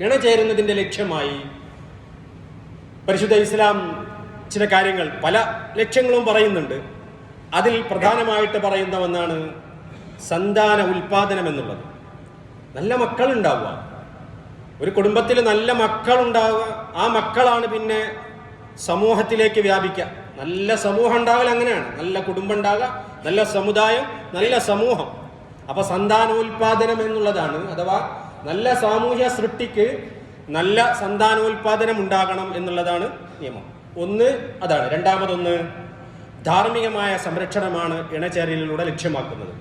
ഇണചേരുന്നതിൻ്റെ ലക്ഷ്യമായി പരിശുദ്ധ ഇസ്ലാം ചില കാര്യങ്ങൾ, പല ലക്ഷ്യങ്ങളും പറയുന്നുണ്ട്. അതിൽ പ്രധാനമായിട്ട് പറയുന്ന ഒന്നാണ് സന്താന ഉൽപാദനം എന്നുള്ളത്. നല്ല മക്കളുണ്ടാവുക, ഒരു കുടുംബത്തിൽ നല്ല മക്കളുണ്ടാവുക, ആ മക്കളാണ് പിന്നെ സമൂഹത്തിലേക്ക് വ്യാപിക്കുക. നല്ല സമൂഹം ഉണ്ടാകൽ അങ്ങനെയാണ്, നല്ല കുടുംബം ഉണ്ടാകുക, നല്ല സമുദായം, നല്ല സമൂഹം. അപ്പൊ സന്താനോൽപാദനം എന്നുള്ളതാണ്, അഥവാ നല്ല സാമൂഹ്യ സൃഷ്ടിക്ക് നല്ല സന്താനോൽപാദനം ഉണ്ടാകണം എന്നുള്ളതാണ് നിയമം. ഒന്ന് അതാണ്. രണ്ടാമതൊന്ന് ധാർമ്മികമായ സംരക്ഷണമാണ് ഇണചേരലിലൂടെ ലക്ഷ്യമാക്കുന്നത്.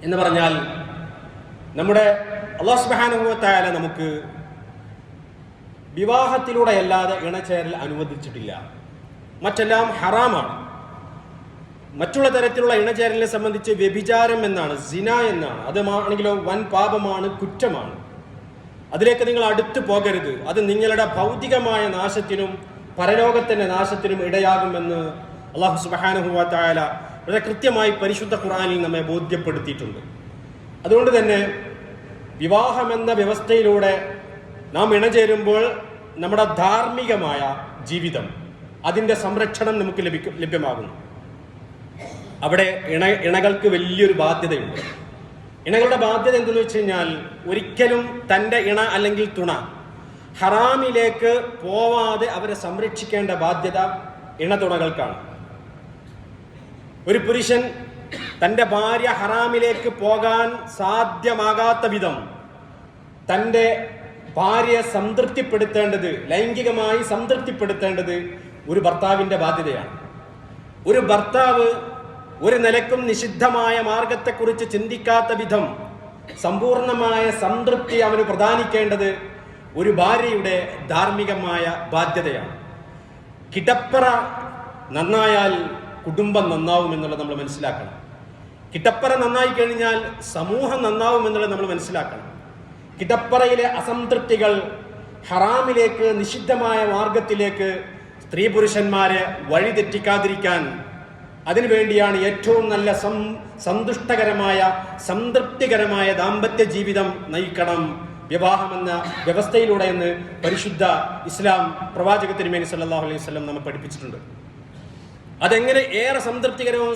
എന്ന് പറഞ്ഞാൽ നമ്മുടെ അല്ലാഹു സുബ്ഹാനഹു വ തആല നമുക്ക് വിവാഹത്തിലൂടെ അല്ലാതെ ഇണചേരൽ അനുവദിച്ചിട്ടില്ല. മറ്റെല്ലാം ഹറാമാണ്. മറ്റുള്ള തരത്തിലുള്ള ഇണചേരലിനെ സംബന്ധിച്ച് വ്യഭിചാരം എന്നാണ്, സിന എന്നാണ്. അതാണെങ്കിലോ വൻ പാപമാണ്, കുറ്റമാണ്. അതിലേക്ക് നിങ്ങൾ അടുത്തു പോകരുത്. അത് നിങ്ങളുടെ ഭൗതികമായ നാശത്തിനും പരലോകത്തിന്റെ നാശത്തിനും ഇടയാകുമെന്ന് അല്ലാഹു സുബ്ഹാനഹു വ തആല വളരെ കൃത്യമായി പരിശുദ്ധ ഖുർആനിൽ നമ്മെ ബോധ്യപ്പെടുത്തിയിട്ടുണ്ട്. അതുകൊണ്ട് തന്നെ വിവാഹമെന്ന വ്യവസ്ഥയിലൂടെ നാം ഇണചേരുമ്പോൾ നമ്മുടെ ധാർമ്മികമായ ജീവിതം, അതിൻ്റെ സംരക്ഷണം നമുക്ക് ലഭ്യമാകുന്നു. അവിടെ ഇണകൾക്ക് വലിയൊരു ബാധ്യതയുണ്ട്. ഇണകളുടെ ബാധ്യത എന്തെന്ന് വെച്ച് കഴിഞ്ഞാൽ, ഒരിക്കലും തൻ്റെ ഇണ അല്ലെങ്കിൽ തുണ ഹറാമിലേക്ക് പോവാതെ അവരെ സംരക്ഷിക്കേണ്ട ബാധ്യത ഇണതുണകൾക്കാണ്. ഒരു പുരുഷൻ തൻ്റെ ഭാര്യ ഹറാമിലേക്ക് പോകാൻ സാധ്യമാകാത്ത വിധം തൻ്റെ ഭാര്യയെ സംതൃപ്തിപ്പെടുത്തേണ്ടത്, ലൈംഗികമായി സംതൃപ്തിപ്പെടുത്തേണ്ടത് ഒരു ഭർത്താവിൻ്റെ ബാധ്യതയാണ്. ഒരു ഭർത്താവ് ഒരു നിലക്കും നിഷിദ്ധമായ മാർഗത്തെക്കുറിച്ച് ചിന്തിക്കാത്ത വിധം സമ്പൂർണമായ സംതൃപ്തി അവന് പ്രദാനിക്കേണ്ടത് ഒരു ഭാര്യയുടെ ധാർമ്മികമായ ബാധ്യതയാണ്. കിടപ്പറ നന്നായാൽ കുടുംബം നന്നാവും എന്നുള്ളത് നമ്മൾ മനസ്സിലാക്കണം. കിടപ്പറ നന്നായി കഴിഞ്ഞാൽ സമൂഹം നന്നാവും എന്നുള്ളത് നമ്മൾ മനസ്സിലാക്കണം. കിടപ്പറയിലെ അസംതൃപ്തികൾ ഹറാമിലേക്ക്, നിഷിദ്ധമായ മാർഗത്തിലേക്ക് സ്ത്രീ പുരുഷന്മാരെ വഴിതെറ്റിക്കാതിരിക്കാൻ അതിനുവേണ്ടിയാണ് ഏറ്റവും നല്ല സന്തുഷ്ടകരമായ സംതൃപ്തികരമായ ദാമ്പത്യ ജീവിതം നയിക്കണം വിവാഹമെന്ന വ്യവസ്ഥയിലൂടെ എന്ന് പരിശുദ്ധ ഇസ്ലാം പ്രവാചക തിരുമേനി സല്ലല്ലാഹു അലൈഹി വസല്ലം നമ്മെ പഠിപ്പിച്ചിട്ടുണ്ട്. അതെങ്ങനെ ഏറെ സംതൃപ്തികരവും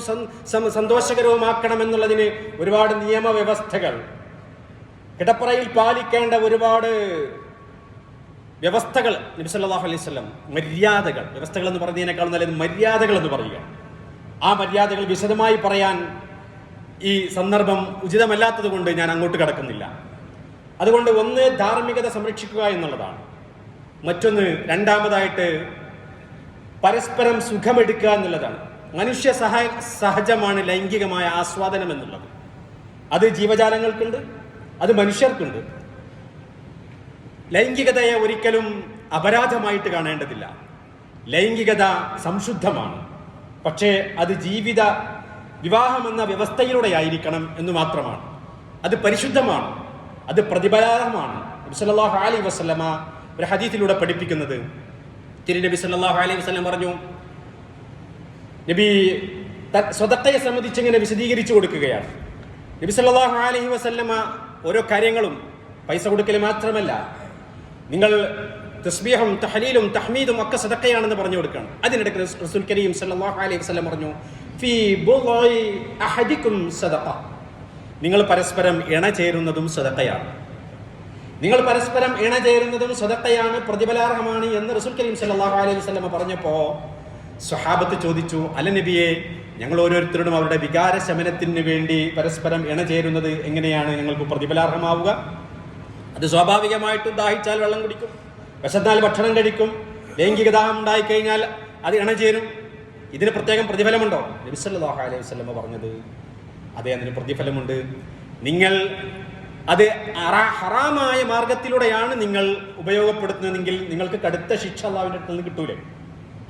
സന്തോഷകരവുമാക്കണമെന്നുള്ളതിന് ഒരുപാട് നിയമവ്യവസ്ഥകൾ, കിടപ്പറയിൽ പാലിക്കേണ്ട ഒരുപാട് വ്യവസ്ഥകൾ നബി സല്ലല്ലാഹു അലൈഹി വസല്ലം, മര്യാദകൾ, വ്യവസ്ഥകൾ എന്ന് പറയുന്നതിനേക്കാൾ നല്ലത് മര്യാദകൾ എന്ന് പറയുക. ആ മര്യാദകൾ വിശദമായി പറയാൻ ഈ സന്ദർഭം ഉചിതമല്ലാത്തത് കൊണ്ട് ഞാൻ അങ്ങോട്ട് കടക്കുന്നില്ല. അതുകൊണ്ട് ഒന്ന് ധാർമ്മികത സംരക്ഷിക്കുക എന്നുള്ളതാണ്. മറ്റൊന്ന്, രണ്ടാമതായിട്ട് പരസ്പരം സുഖമെടുക്കുക എന്നുള്ളതാണ്. മനുഷ്യ സഹജമാണ് ലൈംഗികമായ ആസ്വാദനം എന്നുള്ളത്. അത് ജീവജാലങ്ങൾക്കുണ്ട്, അത് മനുഷ്യർക്കുണ്ട്. ലൈംഗികതയെ ഒരിക്കലും അപരാധമായിട്ട് കാണേണ്ടതില്ല. ലൈംഗികത സംശുദ്ധമാണ്. പക്ഷേ അത് വിവാഹമെന്ന വ്യവസ്ഥയിലൂടെ ആയിരിക്കണം എന്ന് മാത്രമാണ്. അത് പരിശുദ്ധമാണ്, അത് പ്രതിഫലാർഹമാണ്. നബി സല്ലല്ലാഹു അലൈഹി വസല്ലമ ഒരു ഹദീസിലൂടെ പഠിപ്പിക്കുന്നത്, തിരുനബി സല്ലല്ലാഹു അലൈഹി വസല്ലം പറഞ്ഞു, നബി സ്വതക്കയെ സംബന്ധിച്ച് ഇങ്ങനെ വിശദീകരിച്ചു കൊടുക്കുകയാണ്. നബി സല്ലല്ലാഹു അലൈഹി വസല്ലമ ഓരോ കാര്യങ്ങളും, പൈസ കൊടുക്കൽ മാത്രമല്ല, നിങ്ങൾ തസ്ബീഹും തഹ്ലീലും തഹ്മീദും ഒക്കെ സദഖയാണെന്ന് പറഞ്ഞു കൊടുക്കണം. അതിനിടയ്ക്ക് റസൂൽ കരീം സല്ലല്ലാഹു അലൈഹി വസല്ലം പറഞ്ഞു, ഫീ ബുളി അഹദികും സദഖ, നിങ്ങൾ പരസ്പരം ഇണ ചേരുന്നതും സദഖയാണ്. നിങ്ങൾ പരസ്പരം ഇണ ചേരുന്നതും സദഖയാണ്, പ്രതിഫലാർഹമാണ് എന്ന് റസൂൽ കരീം സല്ലല്ലാഹു അലൈഹി വസല്ലം പറഞ്ഞപ്പോൾ സ്വഹാബത്ത് ചോദിച്ചു, അല്ല നബിയെ, ഞങ്ങൾ ഓരോരുത്തരോടും അവരുടെ വികാര ശമനത്തിന് വേണ്ടി പരസ്പരം ഇണ ചേരുന്നത് എങ്ങനെയാണ് ഞങ്ങൾക്ക് പ്രതിഫലാർഹമാവുക? അത് സ്വാഭാവികമായിട്ടും ദാഹിച്ചാൽ വെള്ളം കുടിക്കും, വിശന്നാൽ ഭക്ഷണം കഴിക്കും, ലൈംഗിക ദാഹം ഉണ്ടായിക്കഴിഞ്ഞാൽ അത് ഇണചേരും. ഇതിന് പ്രത്യേകം പ്രതിഫലമുണ്ടോ? നബി സല്ലല്ലാഹു അലൈഹി വസല്ലം പറഞ്ഞത്, അതെ, അതിന് പ്രതിഫലമുണ്ട്. നിങ്ങൾ അത് ഹറാമായ മാർഗത്തിലൂടെയാണ് നിങ്ങൾ ഉപയോഗപ്പെടുത്തുന്നതെങ്കിൽ നിങ്ങൾക്ക് കടുത്ത ശിക്ഷ അല്ലാഹുവിന്റെ അടുത്ത് നിന്ന് കിട്ടൂലേ?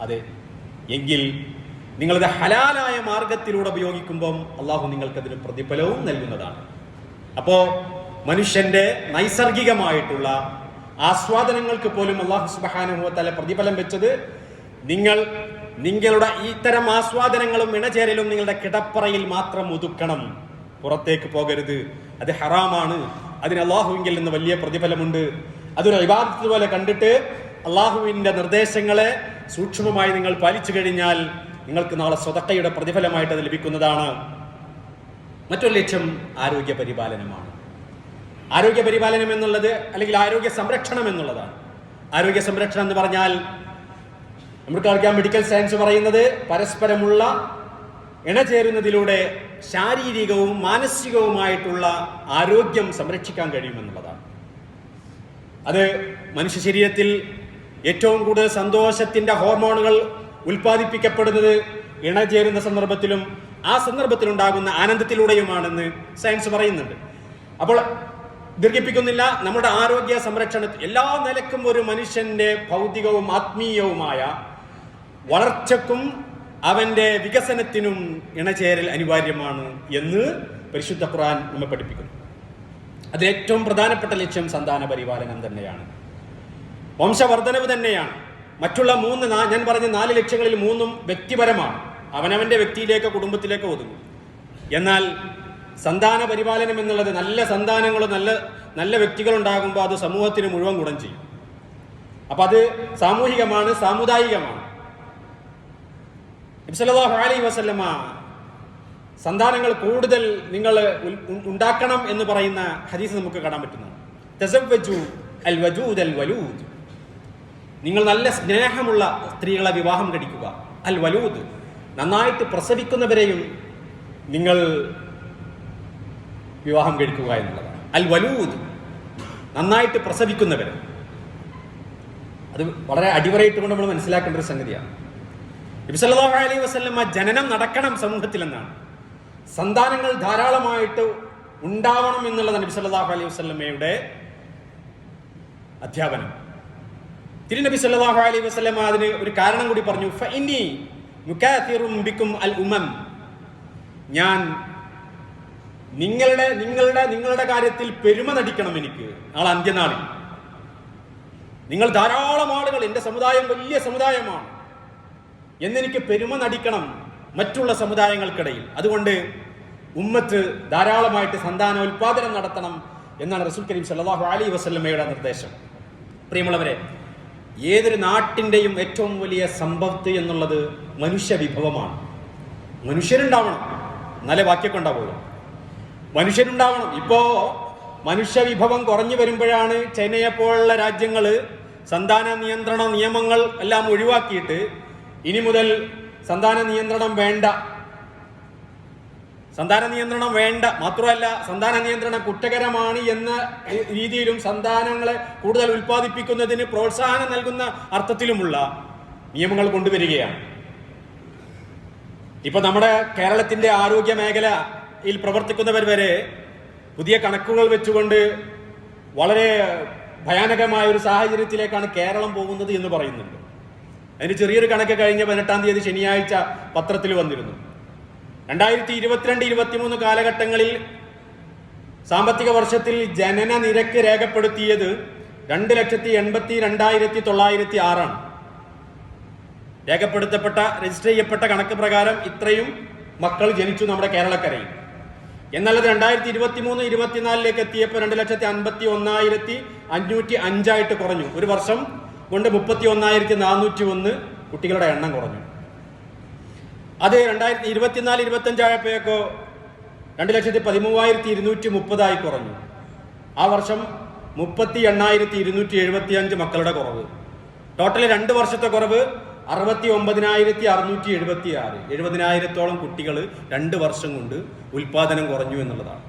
അതെ, എങ്കിൽ നിങ്ങളത് ഹലാലായ മാർഗത്തിലൂടെ ഉപയോഗിക്കുമ്പം അള്ളാഹു നിങ്ങൾക്കതിന് പ്രതിഫലവും നൽകുന്നതാണ്. അപ്പോ മനുഷ്യന്റെ നൈസർഗികമായിട്ടുള്ള ആസ്വാദനങ്ങൾക്ക് പോലും അല്ലാഹു സുബ്ഹാനഹു വ തആല പ്രതിഫലം വെച്ചത്, നിങ്ങളുടെ ഇത്തരം ആസ്വാദനങ്ങളും ഇണചേരലും നിങ്ങളുടെ കിടപ്പറയിൽ മാത്രം ഒതുക്കണം, പുറത്തേക്ക് പോകരുത്. അത് ഹറാമാണ്, അതിന് അല്ലാഹുവിങ്കിൽ നിന്ന് വലിയ പ്രതിഫലമുണ്ട്. അതൊരു ഇബാദത്ത് പോലെ കണ്ടിട്ട് അള്ളാഹുവിൻ്റെ നിർദ്ദേശങ്ങളെ സൂക്ഷ്മമായി നിങ്ങൾ പാലിച്ചു കഴിഞ്ഞാൽ നിങ്ങൾക്ക് നാളെ സ്വതക്കയുടെ പ്രതിഫലമായിട്ട് അത് ലഭിക്കുന്നതാണ്. മറ്റൊരു ലക്ഷ്യം ആരോഗ്യ പരിപാലനമാണ്. ആരോഗ്യ പരിപാലനം എന്നുള്ളത് അല്ലെങ്കിൽ ആരോഗ്യ സംരക്ഷണം എന്നുള്ളതാണ്. ആരോഗ്യ സംരക്ഷണം എന്ന് പറഞ്ഞാൽ നമുക്ക് അറിയാം, മെഡിക്കൽ സയൻസ് പറയുന്നത് പരസ്പരമുള്ള ഇണചേരുന്നതിലൂടെ ശാരീരികവും മാനസികവുമായിട്ടുള്ള ആരോഗ്യം സംരക്ഷിക്കാൻ കഴിയുമെന്നുള്ളതാണ്. അത് മനുഷ്യ ശരീരത്തിൽ ഏറ്റവും കൂടുതൽ സന്തോഷത്തിന്റെ ഹോർമോണുകൾ ഉൽപ്പാദിപ്പിക്കപ്പെടുന്നത് ഇണചേരുന്ന സന്ദർഭത്തിലും ആ സന്ദർഭത്തിലുണ്ടാകുന്ന ആനന്ദത്തിലൂടെയുമാണെന്ന് സയൻസ് പറയുന്നുണ്ട്. അപ്പോൾ ദീർഘിപ്പിക്കുന്നില്ല, നമ്മുടെ ആരോഗ്യ സംരക്ഷണത്തിൽ എല്ലാ നിലക്കും ഒരു മനുഷ്യന്റെ ഭൗതികവും ആത്മീയവുമായ വളർച്ചക്കും അവന്റെ വികസനത്തിനും ഇണചേരൽ അനിവാര്യമാണ് എന്ന് പരിശുദ്ധ ഖുർആൻ നമ്മെ പഠിപ്പിക്കുന്നു. അതിൽ ഏറ്റവും പ്രധാനപ്പെട്ട ലക്ഷ്യം സന്താന പരിപാലനം തന്നെയാണ്, വംശവർദ്ധനവ് തന്നെയാണ്. മറ്റുള്ള ഞാൻ പറഞ്ഞ 4 ലക്ഷ്യങ്ങളിൽ 3 വ്യക്തിപരമാണ്, അവനവന്റെ വ്യക്തിയിലേക്ക് കുടുംബത്തിലേക്ക് ഒതുങ്ങും. എന്നാൽ സന്താന പരിപാലനം എന്നുള്ളത് നല്ല സന്താനങ്ങളും നല്ല വ്യക്തികൾ ഉണ്ടാകുമ്പോൾ അത് സമൂഹത്തിന് മുഴുവൻ ഗുണം ചെയ്യും. അപ്പൊ അത് സാമൂഹികമാണ്, സാമുദായികമാണ്. നബി സല്ലല്ലാഹു അലൈഹി വസല്ലമ സന്താനങ്ങൾ കൂടുതൽ നിങ്ങൾ ഉണ്ടാക്കണം എന്ന് പറയുന്ന ഹദീസ് നമുക്ക് കാണാൻ പറ്റുന്നതാണ്. തസവ്വജു അൽ വജൂദ് അൽ വലൂദ്, നിങ്ങൾ നല്ല സ്നേഹമുള്ള സ്ത്രീകളെ വിവാഹം കഴിക്കുക. അൽ വലൂദ്, നന്നായിട്ട് പ്രസവിക്കുന്നവരെയും നിങ്ങൾ വിവാഹം കഴിക്കുക എന്നുള്ളതാണ്. അൽ വലൂദ്, നന്നായിട്ട് പ്രസവിക്കുന്നവർ. അത് വളരെ അടിവരയിട്ടുകൊണ്ട് നമ്മൾ മനസ്സിലാക്കേണ്ട ഒരു സംഗതിയാണ്. നബി സല്ലല്ലാഹു അലൈഹി വസല്ലമ ജനനം നടക്കണം സമൂഹത്തിൽ എന്നാണ്, സന്താനങ്ങൾ ധാരാളമായിട്ട് ഉണ്ടാവണം എന്നുള്ളതാണ് നബി സല്ലല്ലാഹു അലൈഹി വസല്ലമയുടെ അധ്യാപനം. തിരുനബി സല്ലല്ലാഹു അലൈഹി വസല്ലമ അതിന് ഒരു കാരണം കൂടി പറഞ്ഞു. ഫഇന്നി മുകാതിറും ബിക്കും അൽ ഉമം, ഞാൻ നിങ്ങളുടെ കാര്യത്തിൽ പെരുമ നടിക്കണം എനിക്ക് നാളെ അന്ത്യനാളിൽ. നിങ്ങൾ ധാരാളം ആളുകൾ, എൻ്റെ സമുദായം വലിയ സമുദായമാണ് എന്നെനിക്ക് പെരുമ നടിക്കണം മറ്റുള്ള സമുദായങ്ങൾക്കിടയിൽ. അതുകൊണ്ട് ഉമ്മത്ത് ധാരാളമായിട്ട് സന്താനോൽപാദനം നടത്തണം എന്നാണ് റസൂൽ കരീം സല്ലല്ലാഹു അലൈഹി വസല്ലമയുടെ നിർദ്ദേശം. പ്രിയമുള്ളവരെ, ഏതൊരു നാട്ടിൻ്റെയും ഏറ്റവും വലിയ സമ്പത്ത് എന്നുള്ളത് മനുഷ്യ വിഭവമാണ്. മനുഷ്യരുണ്ടാവണം, എന്നാലേ ബാക്കിയൊക്കെ ഉണ്ടാവുള്ളൂ. മനുഷ്യരുണ്ടാവണം. ഇപ്പോ മനുഷ്യ വിഭവം കുറഞ്ഞു വരുമ്പോഴാണ് ചൈനയെപ്പോലുള്ള രാജ്യങ്ങൾ സന്താന നിയന്ത്രണ നിയമങ്ങൾ എല്ലാം ഒഴിവാക്കിയിട്ട് ഇനി മുതൽ സന്താന നിയന്ത്രണം വേണ്ട, മാത്രമല്ല സന്താന നിയന്ത്രണം കുറ്റകരമാണ് എന്ന രീതിയിലും സന്താനങ്ങളെ കൂടുതൽ ഉൽപ്പാദിപ്പിക്കുന്നതിന് പ്രോത്സാഹനം നൽകുന്ന അർത്ഥത്തിലുമുള്ള നിയമങ്ങൾ കൊണ്ടുവരികയാണ്. ഇപ്പൊ നമ്മുടെ കേരളത്തിന്റെ ആരോഗ്യ മേഖലയിൽ പ്രവർത്തിക്കുന്നവർ വരെ പുതിയ കണക്കുകൾ വെച്ചുകൊണ്ട് വളരെ ഭയാനകമായ ഒരു സാഹചര്യത്തിലേക്കാണ് കേരളം പോകുന്നത് എന്ന് പറയുന്നുണ്ട്. അതിന് ചെറിയൊരു കണക്ക് കഴിഞ്ഞ 18-ാം തീയതി ശനിയാഴ്ച പത്രത്തിൽ വന്നിരുന്നു. 2022-23 കാലഘട്ടങ്ങളിൽ സാമ്പത്തിക വർഷത്തിൽ ജനന നിരക്ക് രേഖപ്പെടുത്തിയത് 2,82,906 രേഖപ്പെടുത്തപ്പെട്ട രജിസ്റ്റർ ചെയ്യപ്പെട്ട കണക്ക് പ്രകാരം ഇത്രയും മക്കൾ ജനിച്ചു നമ്മുടെ കേരളക്കരയിൽ. എന്നുള്ളത് 2023-24 എത്തിയപ്പോൾ 2,51,505 കുറഞ്ഞു. ഒരു വർഷം കൊണ്ട് 31,401 കുട്ടികളുടെ എണ്ണം കുറഞ്ഞു. അത് 2024-25 ആയപ്പോഴേക്കോ 2,13,230 കുറഞ്ഞു. ആ വർഷം 38,275 മക്കളുടെ കുറവ്. ടോട്ടൽ 2 വർഷത്തെ കുറവ് 69,676. 70,000-ഓളം കുട്ടികൾ 2 വർഷം കൊണ്ട് ഉൽപാദനം കുറഞ്ഞു എന്നുള്ളതാണ്.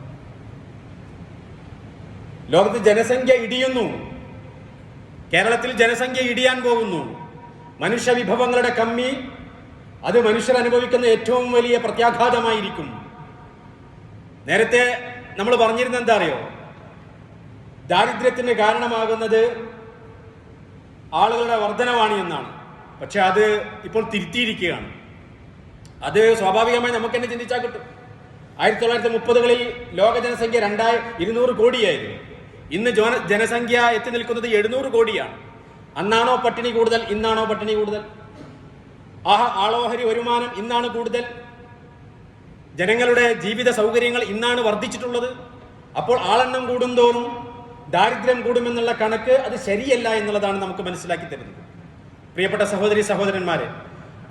ലോകത്ത് ജനസംഖ്യ ഇടിയുന്നു. കേരളത്തിൽ ജനസംഖ്യ ഇടിയാൻ പോകുന്നു. മനുഷ്യ വിഭവങ്ങളുടെ കമ്മി അത് മനുഷ്യർ അനുഭവിക്കുന്ന ഏറ്റവും വലിയ പ്രത്യാഘാതമായിരിക്കും. നേരത്തെ നമ്മൾ പറഞ്ഞിരുന്നത് എന്താ അറിയോ? ദാരിദ്ര്യത്തിന് കാരണമാകുന്നത് ആളുകളുടെ വർധനവാണ് എന്നാണ്. പക്ഷെ അത് ഇപ്പോൾ തിരുത്തിയിരിക്കുകയാണ്. അത് സ്വാഭാവികമായി നമുക്ക് തന്നെ ചിന്തിച്ചാൽ കിട്ടും. 1930-കളിൽ ലോക ജനസംഖ്യ 200 കോടിയായിരുന്നു. ഇന്ന് ജനസംഖ്യ എത്തി നിൽക്കുന്നത് 700 കോടിയാണ്. അന്നാണോ പട്ടിണി കൂടുതൽ? ഇന്നാണോ പട്ടിണി കൂടുതൽ? ആളോഹരി വരുമാനം ഇന്നാണ് കൂടുതൽ. ജനങ്ങളുടെ ജീവിത സൗകര്യങ്ങൾ ഇന്നാണ് വർദ്ധിച്ചിട്ടുള്ളത്. അപ്പോൾ ആളെണ്ണം കൂടുന്തോറും ദാരിദ്ര്യം കൂടുമെന്നുള്ള കണക്ക് അത് ശരിയല്ല എന്നുള്ളതാണ് നമുക്ക് മനസ്സിലാക്കി തരുന്നത്. പ്രിയപ്പെട്ട സഹോദരി സഹോദരന്മാരെ,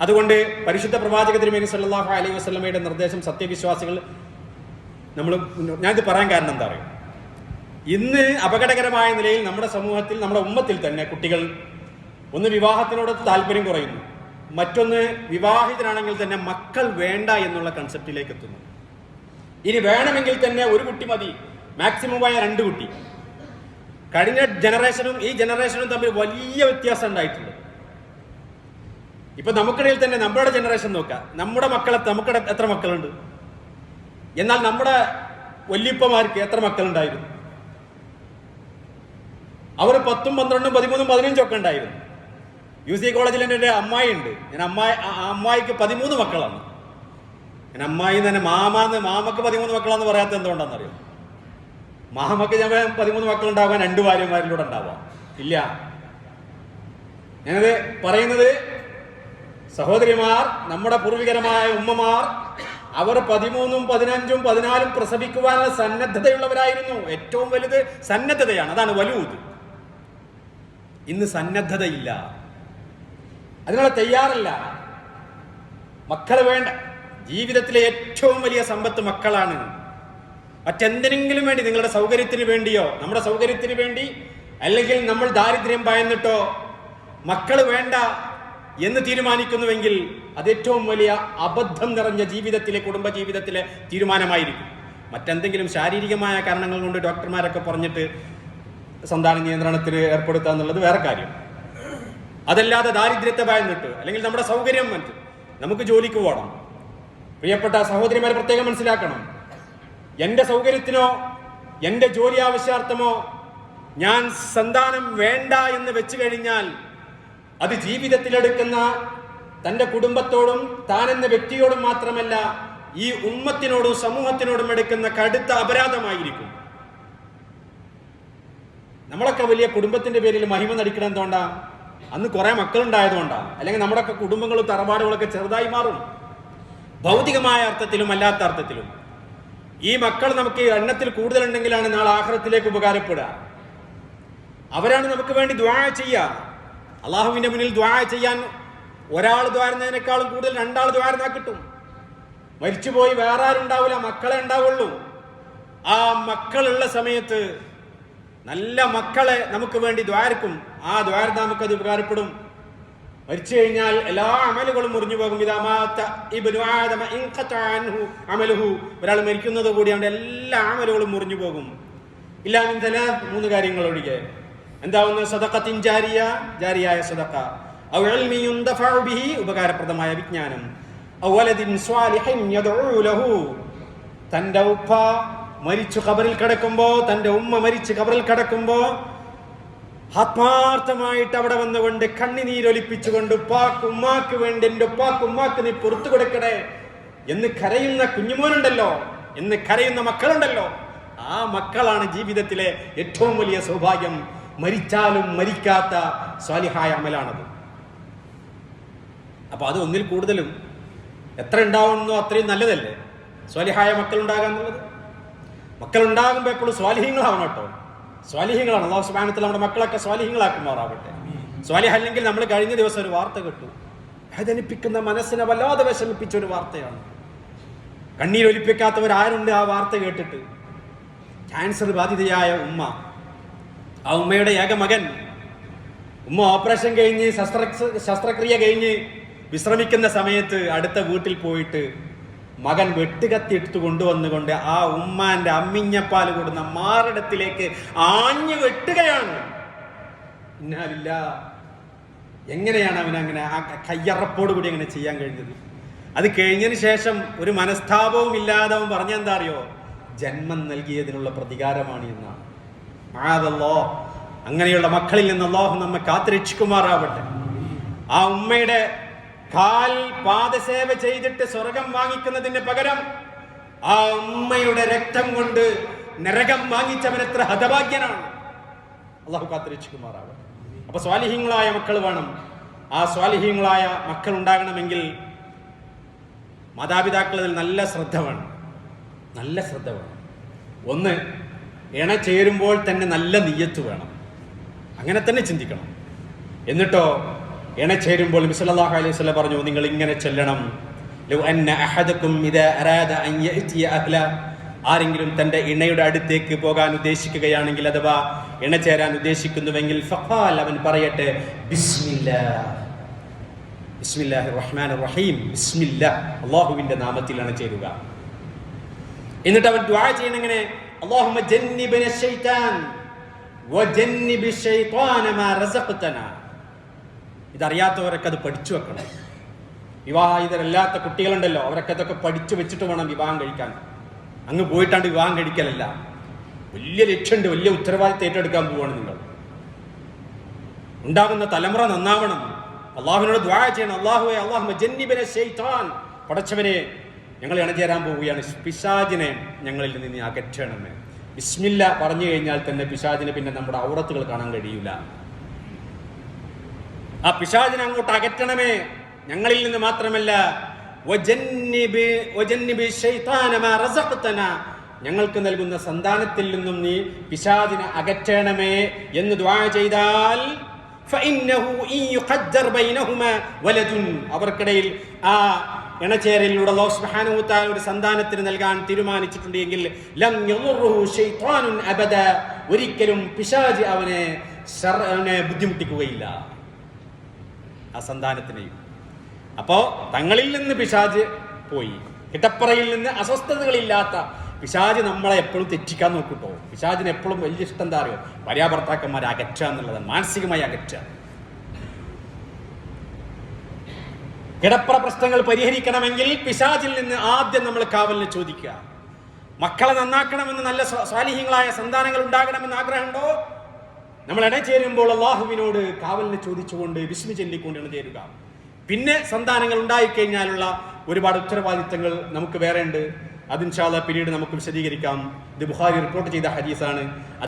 അതുകൊണ്ട് പരിശുദ്ധ പ്രവാചക തിരുമേനി സല്ലല്ലാഹു അലൈഹി വസല്ലമയുടെ നിർദ്ദേശം സത്യവിശ്വാസികൾ ഞാനിത് പറയാൻ കാരണം എന്താ പറയുക, ഇന്ന് അപകടകരമായ നിലയിൽ നമ്മുടെ സമൂഹത്തിൽ, നമ്മുടെ ഉമ്മത്തിൽ തന്നെ കുട്ടികൾ ഒന്ന് വിവാഹത്തിനോട് താല്പര്യം കുറയുന്നു, മറ്റൊന്ന് വിവാഹിതരാണെങ്കിൽ തന്നെ മക്കൾ വേണ്ട എന്നുള്ള കൺസെപ്റ്റിലേക്ക് എത്തുന്നു. ഇനി വേണമെങ്കിൽ തന്നെ ഒരു കുട്ടി മതി, മാക്സിമം ആയ 2 കുട്ടി. കഴിഞ്ഞ ജനറേഷനും ഈ ജനറേഷനും തമ്മിൽ വലിയ വ്യത്യാസം ഉണ്ടായിട്ടുണ്ട്. ഇപ്പൊ നമുക്കിടയിൽ തന്നെ നമ്മുടെ ജനറേഷൻ നോക്കാം, നമ്മുടെ എത്ര മക്കളുണ്ട്, എന്നാൽ നമ്മുടെ വല്യപ്പമാർക്ക് എത്ര മക്കളുണ്ടായിരുന്നു? അവർ 10, 12, 13, 15 ഒക്കെ ഉണ്ടായിരുന്നു. UC കോളേജിൽ എൻ്റെ അമ്മായി ഉണ്ട്. അമ്മായിക്ക് 13 മക്കളാണ്. അമ്മായി തന്നെ മാമക്ക് 13 മക്കളാന്ന് പറയാത്ത എന്തുകൊണ്ടാണെന്നറിയോ? മാമക്ക് ഞാൻ 13 മക്കളുണ്ടാവാൻ 2 ഭാര്യമാരിലൂടെ ഉണ്ടാവാം. ഇല്ല, ഞാനത് പറയുന്നത് സഹോദരിമാർ, നമ്മുടെ പൂർവികരമായ ഉമ്മമാർ, അവർ 13, 15, 14 പ്രസവിക്കുവാനുള്ള സന്നദ്ധതയുള്ളവരായിരുന്നു. ഏറ്റവും വലുത് സന്നദ്ധതയാണ്, അതാണ് വലൂത്. ഇന്ന് സന്നദ്ധതയില്ല, അതിനുള്ള തയ്യാറല്ല. മക്കൾ വേണ്ട. ജീവിതത്തിലെ ഏറ്റവും വലിയ സമ്പത്ത് മക്കളാണ്. മറ്റെന്തിനെങ്കിലും വേണ്ടി, നിങ്ങളുടെ സൗകര്യത്തിന് വേണ്ടിയോ നമ്മുടെ സൗകര്യത്തിന് വേണ്ടി, അല്ലെങ്കിൽ നമ്മൾ ദാരിദ്ര്യം ഭയന്നിട്ടോ മക്കൾ വേണ്ട എന്ന് തീരുമാനിക്കുന്നുവെങ്കിൽ അത് ഏറ്റവും വലിയ അബദ്ധം നിറഞ്ഞ ജീവിതത്തിലെ, കുടുംബ ജീവിതത്തിലെ തീരുമാനമായിരിക്കും. മറ്റെന്തെങ്കിലും ശാരീരികമായ കാരണങ്ങൾ കൊണ്ട് ഡോക്ടർമാരൊക്കെ പറഞ്ഞിട്ട് സന്താന നിയന്ത്രണത്തിന് ഏർപ്പെടുത്തുക എന്നുള്ളത് വേറെ കാര്യം. അതല്ലാതെ ദാരിദ്ര്യത്തെ ഭയന്നിട്ട്, അല്ലെങ്കിൽ നമ്മുടെ സൗകര്യം നമുക്ക് ജോലിക്ക് പോകണം. പ്രിയപ്പെട്ട സഹോദരിമാരെ പ്രത്യേകം മനസ്സിലാക്കണം, എൻ്റെ സൗകര്യത്തിനോ എൻ്റെ ജോലി ആവശ്യാർത്ഥമോ ഞാൻ സന്താനം വേണ്ട എന്ന് വെച്ചു കഴിഞ്ഞാൽ അത് ജീവിതത്തിലെടുക്കുന്ന തൻ്റെ കുടുംബത്തോടും താനെന്ന വ്യക്തിയോടും മാത്രമല്ല, ഈ ഉമ്മത്തിനോടും സമൂഹത്തിനോടും എടുക്കുന്ന കടുത്ത അപരാധമായിരിക്കും. നമ്മളൊക്കെ വലിയ കുടുംബത്തിന്റെ പേരിൽ മഹിമ നടിക്കണം എന്തുകൊണ്ടാ? അന്ന് കുറെ മക്കളുണ്ടായതുകൊണ്ടാണ്. അല്ലെങ്കിൽ നമ്മുടെയൊക്കെ കുടുംബങ്ങളും തറവാടുകളൊക്കെ ചെറുതായി മാറും, ഭൗതികമായ അർത്ഥത്തിലും അല്ലാത്ത അർത്ഥത്തിലും. ഈ മക്കൾ നമുക്ക് എണ്ണത്തിൽ കൂടുതലുണ്ടെങ്കിലാണ് നാളെ ആഖിറത്തിലേക്ക് ഉപകാരപ്പെടുക. അവരാണ് നമുക്ക് വേണ്ടി ദുആ ചെയ്യുക. അള്ളാഹുവിന്റെ മുന്നിൽ ദുആ ചെയ്യാൻ ഒരാൾ ദ്വാരുന്നതിനേക്കാളും കൂടുതൽ 2 ആൾ ദ്വാരുന്നാ കിട്ടും. മരിച്ചുപോയി വേറെ ആരും ഉണ്ടാവില്ല, മക്കളെ ഉണ്ടാവുള്ളൂ. ആ മക്കളുള്ള സമയത്ത് നല്ല മക്കളെ നമുക്ക് വേണ്ടി ദ്വാരക്കും. ആ ദ്വാരത നമുക്കത് ഉപകാരപ്പെടും. മരിച്ചു കഴിഞ്ഞാൽ എല്ലാ അമലുകളും മുറിഞ്ഞു പോകും. ഒരാൾ മരിക്കുന്നത് കൂടി അവന്റെ എല്ലാ അമലുകളും മുറിഞ്ഞു പോകും. ഇല്ലാമിൻ 3 കാര്യങ്ങൾ ഒഴികെ. എന്താവുന്ന? സദഖത്തിൻ ജാരിയ, ജാരിയായ സദഖ, ഔ ഇൽമി യുൻതഫഉ ബിഹി, ഉപകാരപ്രദമായ വിജ്ഞാനം, ഔ വലദിൻ സ്വാലിഹിൻ യദ്ഉ ലഹു, തന്റെ ഉപ്പ മരിച്ചു ഖബറിൽ കിടക്കുമ്പോ, തന്റെ ഉമ്മ മരിച്ച് ഖബറിൽ കിടക്കുമ്പോ ആത്മാർത്ഥമായിട്ട് അവിടെ വന്നുകൊണ്ട് കണ്ണിനീരൊലിപ്പിച്ചുകൊണ്ട് ഉമ്മാക്ക് വേണ്ടി, എന്റെ ഉമ്മാക്ക് നീ പുറത്തു കൊടുക്കണേ എന്ന് കരയുന്ന കുഞ്ഞുമോനുണ്ടല്ലോ, എന്ന് കരയുന്ന മക്കളുണ്ടല്ലോ, ആ മക്കളാണ് ജീവിതത്തിലെ ഏറ്റവും വലിയ സൗഭാഗ്യം. മരിച്ചാലും മരിക്കാത്ത സ്വാലിഹായ അമലാണത്. അപ്പൊ അത് ഒന്നിൽ കൂടുതലും എത്ര ഉണ്ടാവുന്നോ അത്രയും നല്ലതല്ലേ സ്വാലിഹായ മക്കൾ ഉണ്ടാകാൻ എന്നുള്ളത്. മക്കൾ ഉണ്ടാകുമ്പോൾ എപ്പോഴും സ്വാലിഹ്യങ്ങളാവണം കേട്ടോ. സ്വാലിഹ്യങ്ങളാണ്. അല്ലാഹു സുബ്ഹാനഹു വ തആല നമ്മുടെ മക്കളൊക്കെ സ്വാലിഹ്യങ്ങളാക്കുമാറാവട്ടെ. സ്വാലിഹ് അല്ലെങ്കിൽ നമ്മൾ കഴിഞ്ഞ ദിവസം ഒരു വാർത്ത കേട്ടു, വേദനിപ്പിക്കുന്ന, മനസ്സിനെ വല്ലാതെ വിഷമിപ്പിച്ച ഒരു വാർത്തയാണ്. കണ്ണീരൊലിപ്പിക്കാത്തവരാരുണ്ട് ആ വാർത്ത കേട്ടിട്ട്? ക്യാൻസർ ബാധിതയായ ഉമ്മ, ആ ഉമ്മയുടെ ഏക മകൻ, ഉമ്മ ഓപ്പറേഷൻ കഴിഞ്ഞ് ശസ്ത്രക്രിയ കഴിഞ്ഞ് വിശ്രമിക്കുന്ന സമയത്ത് അടുത്ത വീട്ടിൽ പോയിട്ട് മകൻ വെട്ടുകത്തി എടുത്തു കൊണ്ടുവന്നുകൊണ്ട് ആ ഉമ്മാന്റെ അമ്മിഞ്ഞപ്പാൽ കൊടുന്ന മാറിടത്തിലേക്ക് ആഞ്ഞു വെട്ടുകയാണ്. ഇന്നാലില്ല, എങ്ങനെയാണ് അവനങ്ങനെ ആ കയ്യറപ്പോട് കൂടി അങ്ങനെ ചെയ്യാൻ കഴിഞ്ഞത്? അത് കഴിഞ്ഞതിന് ശേഷം ഒരു മനസ്താപവും ഇല്ലാതെ അവൻ പറഞ്ഞെന്താ അറിയോ? ജന്മം നൽകിയതിനുള്ള പ്രതികാരമാണ് എന്നാണ്. അങ്ങനെയുള്ള മക്കളിൽ നിന്ന് അല്ലാഹു നമ്മെ കാത്തുരക്ഷിക്കുമാറാവട്ടെ. ആ ഉമ്മയുടെ കാൽ പാദസേവ ചെയ്തിട്ട് സ്വർഗം വാങ്ങിക്കുന്നതിന് പകരം ആ ഉമ്മയുടെ രക്തം കൊണ്ട് നരകം വാങ്ങിച്ചവൻ എത്ര ഹതഭാഗ്യനാണ്. അല്ലാഹു കാത്തുരക്ഷിക്കുമാറാവട്ടെ. അപ്പൊ സ്വാലിഹീങ്ങളായ മക്കൾ വേണം. ആ സ്വാലിഹീങ്ങളായ മക്കൾ ഉണ്ടാകണമെങ്കിൽ മാതാപിതാക്കളിൽ നല്ല ശ്രദ്ധ വേണം. നല്ല ശ്രദ്ധ വേണം. ഒന്ന്, ഇണ ചേരുമ്പോൾ തന്നെ നല്ല നിയ്യത്ത് വേണം, അങ്ങനെ തന്നെ ചിന്തിക്കണം. എന്നിട്ടോ ഇണ ചേരുമ്പോൾ നബി സല്ലല്ലാഹു അലൈഹി വസല്ലം പറഞ്ഞു, നിങ്ങൾ ഇങ്ങനെ ചൊല്ലണം, ലൗ അന്ന അഹദകും ഇദാ അറാദ അൻ യഅതിയ അഹ്ല, ആരെങ്കിലും തന്റെ ഇണയുടെ അടുത്തേക്ക് പോകാൻ ഉദ്ദേശിക്കുകയാണെങ്കിൽ അഥവാ ഇണ ചേരാൻ ഉദ്ദേശിക്കുന്നുവെങ്കിൽ ഫഖാൽ, അവൻ പറയട്ടെ ബിസ്മില്ലാഹിർ റഹ്മാനിർ റഹീം, ബിസ്മില്ലാഹ്, അല്ലാഹുവിന്റെ നാമത്തിലാണ് ചേരുക. എന്നിട്ട് അവൻ ദുആ ചെയ്യണം ഇങ്ങനെ, അല്ലാഹുമ്മ ജന്നിബ്ന ശൈത്താൻ വജന്നിബ് ശൈത്വാന മാ റസഖ്തനാ. ഇതറിയാത്തവരൊക്കെ അത് പഠിച്ചു വെക്കണം. വിവാഹിതരല്ലാത്ത കുട്ടികളുണ്ടല്ലോ, അവരൊക്കെ ഇതൊക്കെ പഠിച്ചു വെച്ചിട്ട് വേണം വിവാഹം കഴിക്കാൻ. അങ്ങ് പോയിട്ടാണ്ട് വിവാഹം കഴിക്കലല്ല. വലിയ ലക്ഷ്യമുണ്ട്, വലിയ ഉത്തരവാദിത്തം ഏറ്റെടുക്കാൻ പോവാണ് നിങ്ങൾ. ഉണ്ടാകുന്ന തലമുറ നന്നാവണം. അള്ളാഹുവിനോട് ദുആ ചെയ്യണം, അല്ലാഹുവേ അല്ലാഹുമ്മ ജന്നിബ്ന ശൈത്താൻ, പടച്ചവനെ ഞങ്ങൾ ഇണചേരാൻ പോവുകയാണ്, പിശാചിനെ ഞങ്ങളിൽ നിന്ന് നീ അകറ്റണമേ. ബിസ്മില്ല പറഞ്ഞു കഴിഞ്ഞാൽ തന്നെ പിശാചിനെ പിന്നെ നമ്മുടെ ഔറത്തുകൾ കാണാൻ കഴിയില്ല. ആ പിശാചിനെ അങ്ങോട്ട് അകറ്റണമേ ഞങ്ങളിൽ നിന്ന് മാത്രമല്ല, ഞങ്ങൾക്ക് നൽകുന്ന സന്താനത്തിൽ നിന്നും നീ പിശാചിനെ അകറ്റണമേ എന്ന് ദുആ ചെയ്താൽ അവർക്കിടയിൽ ആ ഇണചേരലിലൂടെ അല്ലാഹു സുബ്ഹാനഹു വ തആല ഒരു സന്താനത്തിന് നൽകാൻ തീരുമാനിച്ചിട്ടുണ്ടെങ്കിൽ ലം യദുർറുഹു ശൈത്വാനുൻ അബദ, ഒരിക്കലും പിശാച് അവനെ ബുദ്ധിമുട്ടിക്കുകയില്ല ആ സന്താനത്തിനെയും. അപ്പോ തങ്ങളിൽ നിന്ന് പിശാച് പോയി, കിട്ടപ്പറയിൽ നിന്ന് അസ്വസ്ഥതകളില്ലാത്ത പിശാച് നമ്മളെ എപ്പോഴും തെറ്റിക്കാൻ നോക്കൂട്ടോ. പിശാചിന് എപ്പോഴും വലിയ ഇഷ്ടം എന്താ അറിയോ, ഭാര്യാഭർത്താക്കന്മാരെ അകറ്റുക എന്നുള്ളതാണ്, മാനസികമായി അകറ്റുക. കിടപ്പറ പ്രശ്നങ്ങൾ പരിഹരിക്കണമെങ്കിൽ പിശാചിൽ നിന്ന് ആദ്യം നമ്മൾ കാവലിനെ ചോദിക്കുക. മക്കളെ നന്നാക്കണമെന്ന്, നല്ല സ്വാലിഹീങ്ങളായ സന്താനങ്ങൾ ഉണ്ടാകണമെന്ന് ആഗ്രഹമുണ്ടോ, നമ്മൾ ഇണ ചേരുമ്പോൾ അല്ലാഹുവിനോട് കാവലിനെ ചോദിച്ചുകൊണ്ട് ബിസ്മി ചൊല്ലിക്കൊണ്ട് ഇണ ചേരുക. പിന്നെ സന്താനങ്ങൾ ഉണ്ടായിക്കഴിഞ്ഞാലുള്ള ഒരുപാട് ഉത്തരവാദിത്തങ്ങൾ നമുക്ക് വേറെ ഉണ്ട്. അത് ഇൻഷാ അല്ലാഹ് പിന്നീട് നമുക്ക് വിശദീകരിക്കാം. ഇത് ബുഖാരി റിപ്പോർട്ട് ചെയ്ത ഹദീസാണ്.